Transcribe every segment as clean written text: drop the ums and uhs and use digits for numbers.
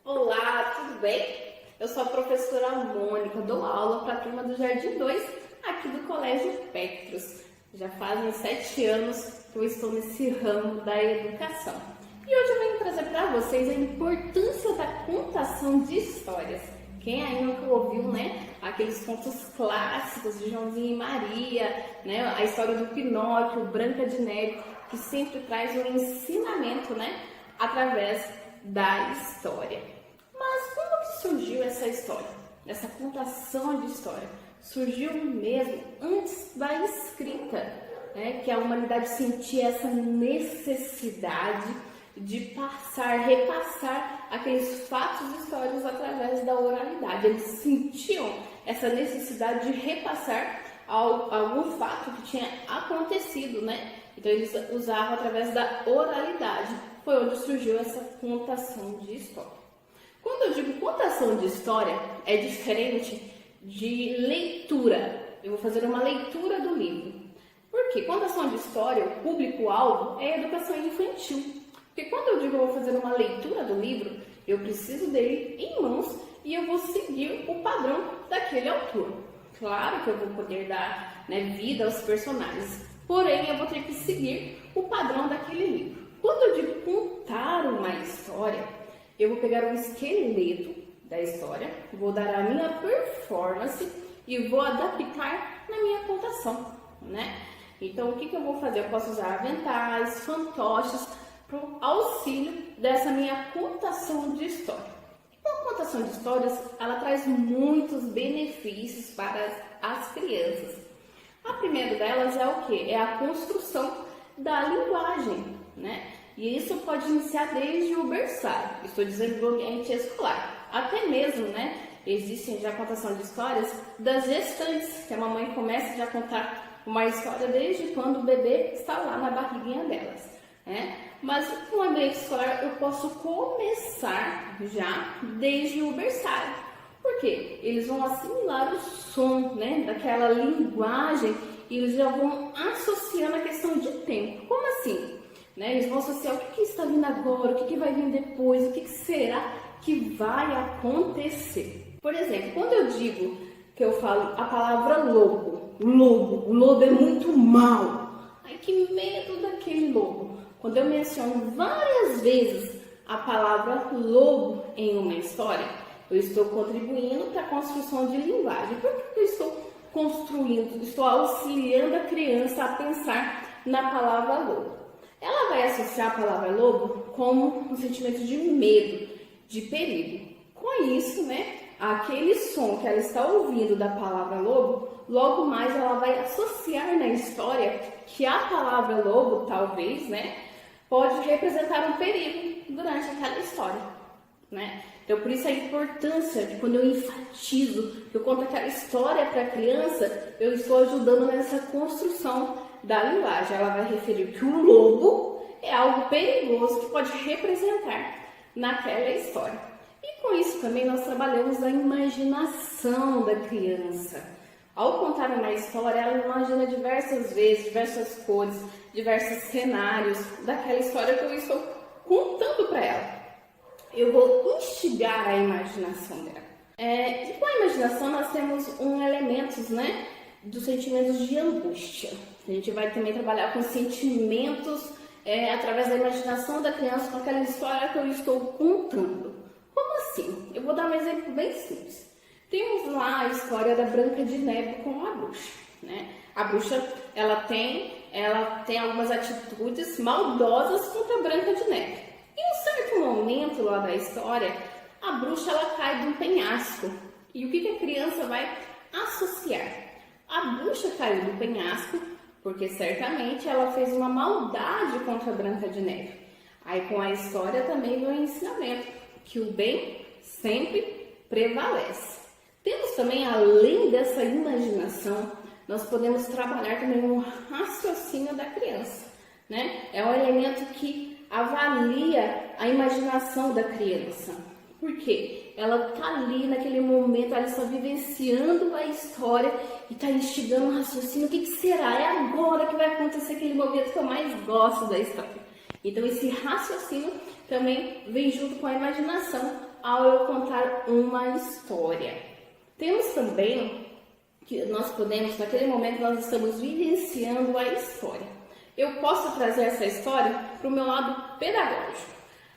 Olá, tudo bem? Eu sou a professora Mônica, dou aula para a turma do Jardim 2, aqui do Colégio Petros. Já fazem 7 anos que eu estou nesse ramo da educação. E hoje eu venho trazer para vocês a importância da contação de histórias. Quem aí nunca ouviu, né? Aqueles contos clássicos de Joãozinho e Maria, né? A história do Pinóquio, Branca de Neve, que sempre traz um ensinamento, né? Através da história. Mas como que surgiu essa história? Essa contação de história surgiu mesmo antes da escrita, né? Que a humanidade sentia essa necessidade de repassar aqueles fatos históricos através da oralidade. Eles sentiam essa necessidade de repassar algum fato que tinha acontecido, né? Então eles usavam através da oralidade. Foi onde surgiu essa contação de história. Quando eu digo contação de história, é diferente de leitura. Eu vou fazer uma leitura do livro. Por quê? Contação de história, o público-alvo é a educação infantil. Porque quando eu digo que eu vou fazer uma leitura do livro, eu preciso dele em mãos e eu vou seguir o padrão daquele autor. Claro que eu vou poder dar, né, vida aos personagens, porém eu vou ter que seguir o padrão daquele livro. Quando eu digo contar uma história, eu vou pegar um esqueleto da história, vou dar a minha performance e vou adaptar na minha contação, né? Então, o que eu vou fazer? Eu posso usar aventais, fantoches, para o auxílio dessa minha contação de história. Então, a contação de histórias, ela traz muitos benefícios para as crianças. A primeira delas é o quê? É a construção da linguagem, né? E isso pode iniciar desde o berçário, estou dizendo do ambiente escolar. Até mesmo, né? Existem já contação de histórias das gestantes, que a mamãe começa já a contar uma história desde quando o bebê está lá na barriguinha delas, né? Mas no ambiente escolar eu posso começar já desde o berçário. Por quê? Eles vão assimilar o som, né, daquela linguagem e eles já vão associando a questão de tempo. Como assim? Né? Eles vão associar o que está vindo agora, o que vai vir depois, o que será que vai acontecer. Por exemplo, quando eu digo que eu falo a palavra lobo, o lobo é muito mau. Ai, que medo daquele lobo. Quando eu menciono várias vezes a palavra lobo em uma história, eu estou contribuindo para a construção de linguagem. Por que eu estou construindo, estou auxiliando a criança a pensar na palavra lobo? Ela vai associar a palavra lobo como um sentimento de medo, de perigo. Com isso, né, aquele som que ela está ouvindo da palavra lobo, logo mais ela vai associar na história que a palavra lobo, talvez, né, pode representar um perigo durante aquela história, né? Então, por isso a importância de quando eu enfatizo, eu conto aquela história para a criança, eu estou ajudando nessa construção da linguagem. Ela vai referir que o lobo é algo perigoso que pode representar naquela história. E com isso também nós trabalhamos a imaginação da criança. Ao contar uma história, ela imagina diversas vezes, diversas cores, diversos cenários daquela história que eu estou contando para ela. Eu vou instigar a imaginação dela. E com a imaginação nós temos elementos, né, dos sentimentos de angústia. A gente vai também trabalhar com sentimentos através da imaginação da criança com aquela história que eu estou contando. Como assim? Eu vou dar um exemplo bem simples. Temos lá a história da Branca de Neve com a bruxa, né? A bruxa, ela tem algumas atitudes maldosas contra a Branca de Neve. Em um certo momento lá da história, a bruxa ela cai de um penhasco. E o que a criança vai associar? A bruxa caiu do penhasco porque certamente ela fez uma maldade contra a Branca de Neve. Aí com a história também vem o ensinamento que o bem sempre prevalece. Temos também, além dessa imaginação, nós podemos trabalhar também no raciocínio da criança, né? É um elemento que avalia a imaginação da criança. Por quê? Ela está ali naquele momento, ela está vivenciando a história e está instigando o raciocínio. O que será? É agora que vai acontecer aquele momento que eu mais gosto da história. Então esse raciocínio também vem junto com a imaginação ao eu contar uma história. Temos também que nós podemos, naquele momento, nós estamos vivenciando a história. Eu posso trazer essa história para o meu lado pedagógico,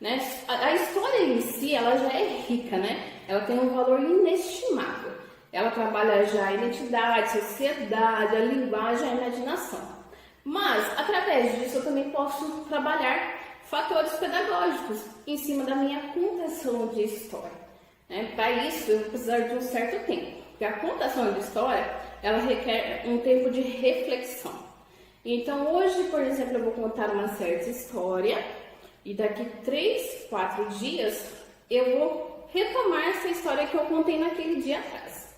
né? A história em si, ela já é rica, né? Ela tem um valor inestimável. Ela trabalha já a identidade, a sociedade, a linguagem, a imaginação. Mas, através disso, eu também posso trabalhar fatores pedagógicos em cima da minha contação de história. Para isso, eu vou precisar de um certo tempo. Porque a contação de história, ela requer um tempo de reflexão. Então, hoje, por exemplo, eu vou contar uma certa história e daqui 3, 4 dias eu vou retomar essa história que eu contei naquele dia atrás.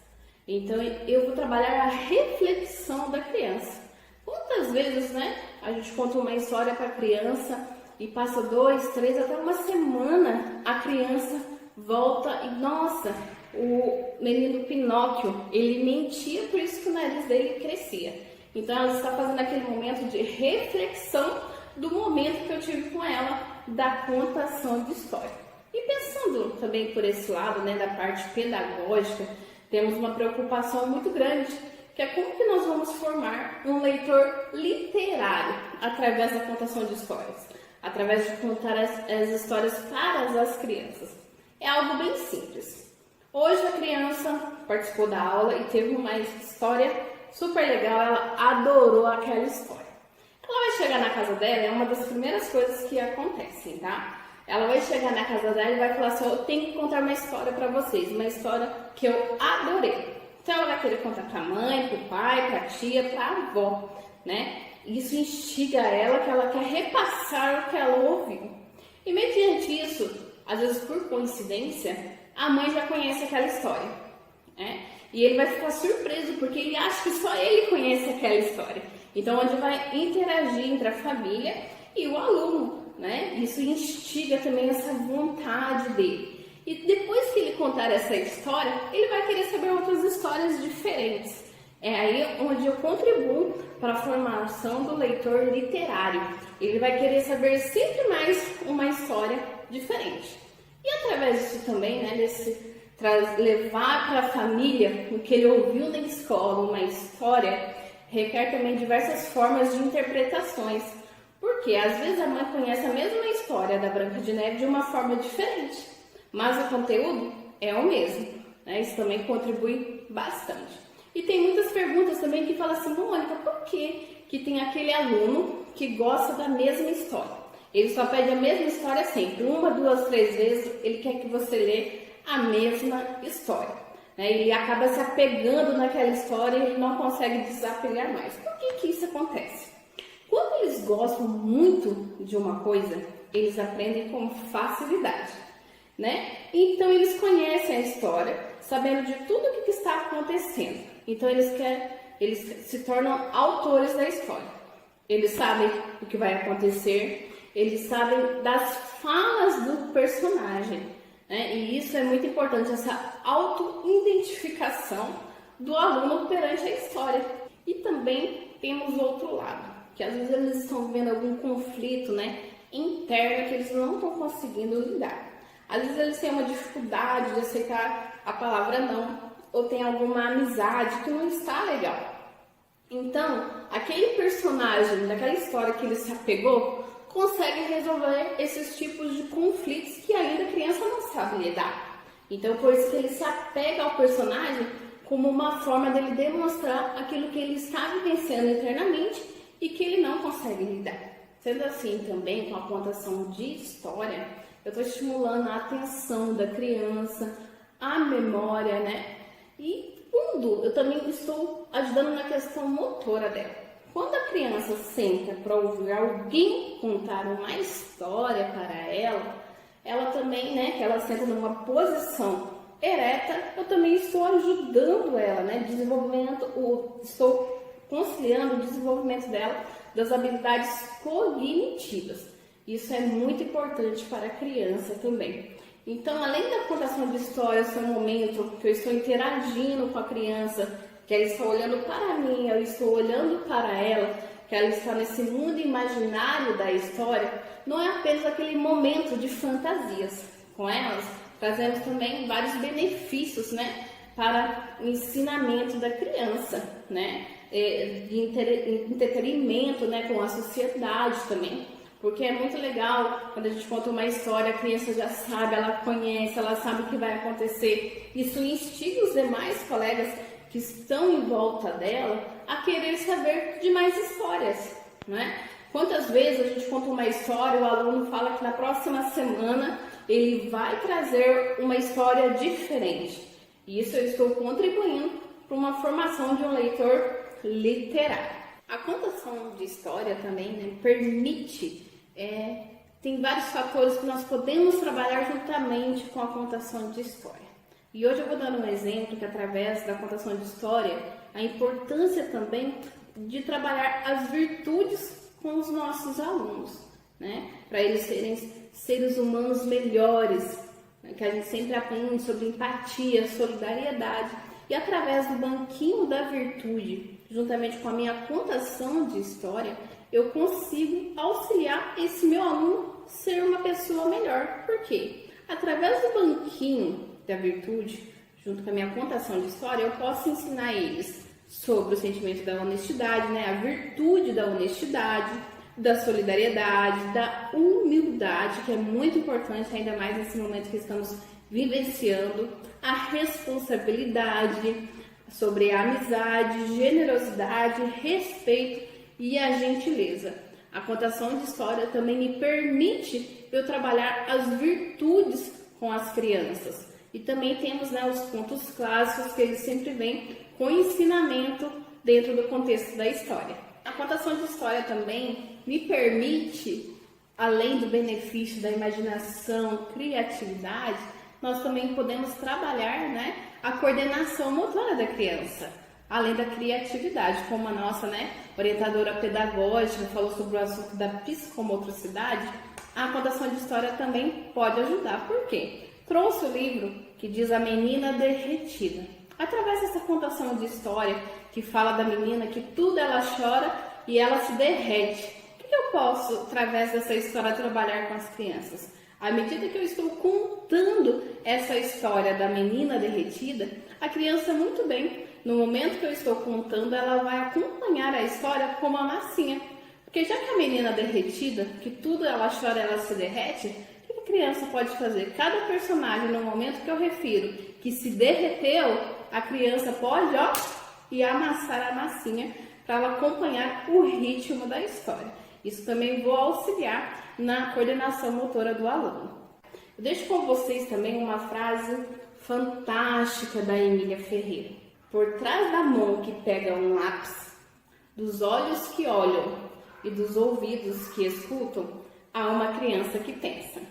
Então, eu vou trabalhar a reflexão da criança. Quantas vezes, né, a gente conta uma história para a criança e passa 2, 3, até uma semana, a criança volta e, nossa, o menino Pinóquio, ele mentia, por isso que o nariz dele crescia. Então, ela está fazendo aquele momento de reflexão do momento que eu tive com ela, da contação de história. E pensando também por esse lado, né, da parte pedagógica, temos uma preocupação muito grande, que é como que nós vamos formar um leitor literário através da contação de histórias, através de contar as histórias para as crianças. É algo bem simples. Hoje a criança participou da aula e teve uma história super legal, ela adorou aquela história. Ela vai chegar na casa dela, é uma das primeiras coisas que acontecem, tá? Ela vai chegar na casa dela e vai falar assim, eu tenho que contar uma história para vocês, uma história que eu adorei. Então ela vai querer contar para a mãe, para o pai, para a tia, para a avó, né? Isso instiga ela, que ela quer repassar o que ela ouviu. E mediante isso, às vezes por coincidência, a mãe já conhece aquela história, né? E ele vai ficar surpreso, porque ele acha que só ele conhece aquela história. Então, onde vai interagir entre a família e o aluno, né? Isso instiga também essa vontade dele. E depois que ele contar essa história, ele vai querer saber outras histórias diferentes. É aí onde eu contribuo para a formação do leitor literário. Ele vai querer saber sempre mais uma história diferente. E através disso também, né, levar para a família o que ele ouviu na escola, uma história, requer também diversas formas de interpretações. Porque às vezes a mãe conhece a mesma história da Branca de Neve de uma forma diferente, mas o conteúdo é o mesmo, né? Isso também contribui bastante. E tem muitas perguntas também que falam assim, Mônica, por que tem aquele aluno que gosta da mesma história? Ele só pede a mesma história sempre, 1, 2, 3 vezes, ele quer que você lê a mesma história, né? Ele acaba se apegando naquela história e ele não consegue desapegar mais. Por que isso acontece? Quando eles gostam muito de uma coisa, eles aprendem com facilidade, né? Então eles conhecem a história, sabendo de tudo o que está acontecendo. Então eles se tornam autores da história. Eles sabem o que vai acontecer, eles sabem das falas do personagem, né? E isso é muito importante, essa auto-identificação do aluno perante a história. E também temos o outro lado, que às vezes eles estão vivendo algum conflito, né, interno que eles não estão conseguindo lidar. Às vezes eles têm uma dificuldade de aceitar a palavra não, ou tem alguma amizade que não está legal. Então, aquele personagem daquela história que ele se apegou consegue resolver esses tipos de conflitos que ainda a criança não sabe lidar. Então, por isso que ele se apega ao personagem como uma forma dele demonstrar aquilo que ele está vivenciando internamente e que ele não consegue lidar. Sendo assim, também com a contação de história, eu estou estimulando a atenção da criança, a memória, né? E eu também estou ajudando na questão motora dela. Quando a criança senta para ouvir alguém contar uma história para ela também, né, que ela senta numa posição ereta, eu também estou ajudando ela, né, estou conciliando o desenvolvimento dela das habilidades cognitivas. Isso é muito importante para a criança também. Então, além da contação de histórias, foi um momento que eu estou interagindo com a criança, que ela está olhando para mim, eu estou olhando para ela, que que ela está nesse mundo imaginário da história, não é apenas aquele momento de fantasias. Com elas, trazemos também vários benefícios, né, para o ensinamento da criança, né, de entretenimento, né, com a sociedade também. Porque é muito legal quando a gente conta uma história, a criança já sabe, ela conhece, ela sabe o que vai acontecer. Isso instiga os demais colegas que estão em volta dela a querer saber de mais histórias, né? Quantas vezes a gente conta uma história, o aluno fala que na próxima semana ele vai trazer uma história diferente. E isso eu estou contribuindo para uma formação de um leitor literário. A contação de história também, né, permite, tem vários fatores que nós podemos trabalhar juntamente com a contação de história. E hoje eu vou dar um exemplo que através da contação de história, a importância também de trabalhar as virtudes com os nossos alunos, né, para eles serem seres humanos melhores, né, que a gente sempre aprende sobre empatia, solidariedade. E através do banquinho da virtude, juntamente com a minha contação de história, eu consigo auxiliar esse meu aluno a ser uma pessoa melhor. Por quê? Através do banquinho da virtude, junto com a minha contação de história, eu posso ensinar eles sobre o sentimento da honestidade, né? A virtude da honestidade, da solidariedade, da humildade, que é muito importante, ainda mais nesse momento que estamos vivenciando, a responsabilidade, sobre a amizade, generosidade, respeito e a gentileza. A contação de história também me permite eu trabalhar as virtudes com as crianças. E também temos, né, os contos clássicos, que eles sempre vêm com ensinamento dentro do contexto da história. A contação de história também me permite, além do benefício da imaginação, criatividade, nós também podemos trabalhar, né, a coordenação motora da criança, além da criatividade, como a nossa, né, orientadora pedagógica falou sobre o assunto da psicomotricidade. A contação de história também pode ajudar. Por quê? Trouxe o livro que diz A Menina Derretida. Através dessa contação de história que fala da menina que tudo ela chora e ela se derrete, o que eu posso, através dessa história, trabalhar com as crianças? À medida que eu estou contando essa história da menina derretida, a criança, muito bem, no momento que eu estou contando, ela vai acompanhar a história como a massinha. Porque já que a menina derretida, que tudo ela chora, ela se derrete, o que a criança pode fazer? Cada personagem, no momento que eu refiro que se derreteu, a criança pode, ir amassar a massinha para ela acompanhar o ritmo da história. Isso também vou auxiliar na coordenação motora do aluno. Eu deixo com vocês também uma frase fantástica da Emília Ferreira. Por trás da mão que pega um lápis, dos olhos que olham e dos ouvidos que escutam, há uma criança que pensa.